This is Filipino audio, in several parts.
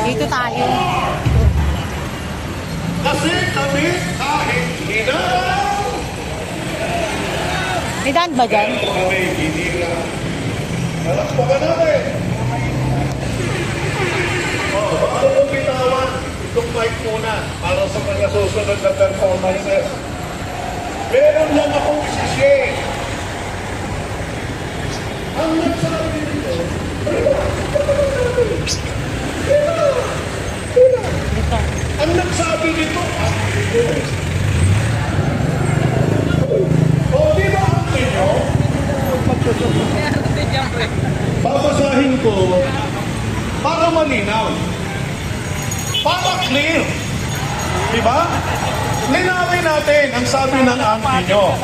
Dito tayo. Kasi kami kahit hinaraw. May daan ba dyan? Pero kami hinira. Alam pa ka namin. Bago kong bitawan, itong mic muna para sa mga susunod na performances. Meron lang akong isishare. Ang nagsabi nito, ang nagsabi nito, o di ba ang ninyo? Babasahin ko para malinaw, para clear. Diba? Linawin natin ang sabi ng auntie nyo.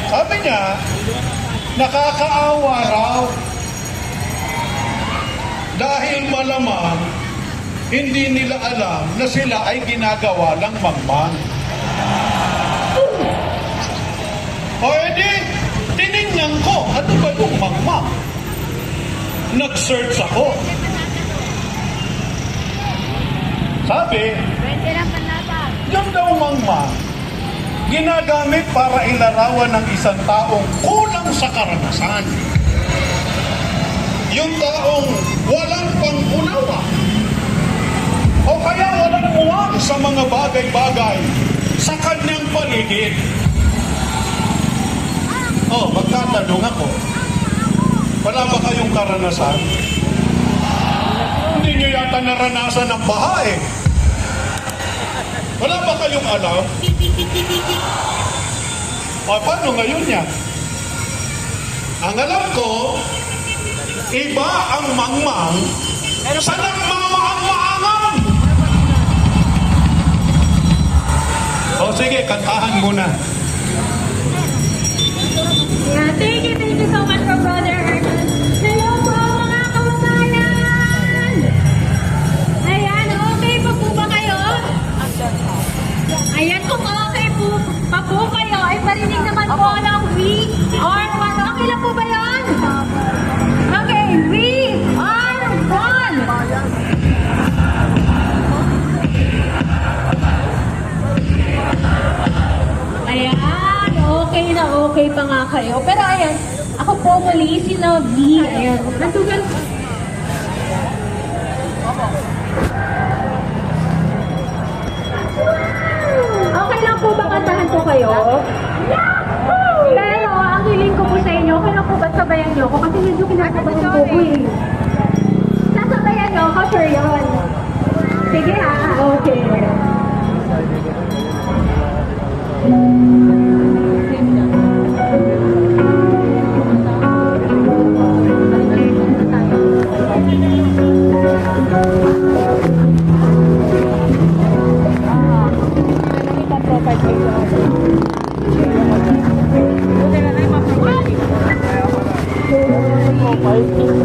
Sabi niya, nakakaawa raw dahil malamang hindi nila alam na sila ay ginagawa lang mangmang. O edi, tinignan ko, ano ba yung mangmang? Nag-search ako. Sabi, yung daw mangmang, ginagamit para ilarawan ng isang taong kulang sa karanasan. Yung taong walang pang-unawa o kaya walang muwang sa mga bagay-bagay sa kanyang paligid. Magtatanong ako, wala ba kayong karanasan? Hindi nyo yata naranasan ng baha eh. Wala ba kayong alam? Paano ngayon yan? Ang alam ko, iba ang mangmang sa nagmamaang-maangan. Sige, kantahan muna. Yeah, thank you so much for Brother Herman. Hello po mga kababayan! Ayan, okay pa po ba kayo? Ayan, kung okay po pa po kayo, ay parinig naman po ng we are one. Okay lang po ba yun? Okay, we are one. Ayan, okay pa nga kayo. Pero ayan, ako po muli, si Lovely. Ayan, natugan. Okay lang po ba kantahan po kayo? Pero ang hiling ko po sa inyo, okay lang po ba sabayan nyo ako? Kasi medyo kinakabahan po ko eh. Sasabayan nyo ako, sure yun. Sige ha, okay. Okay.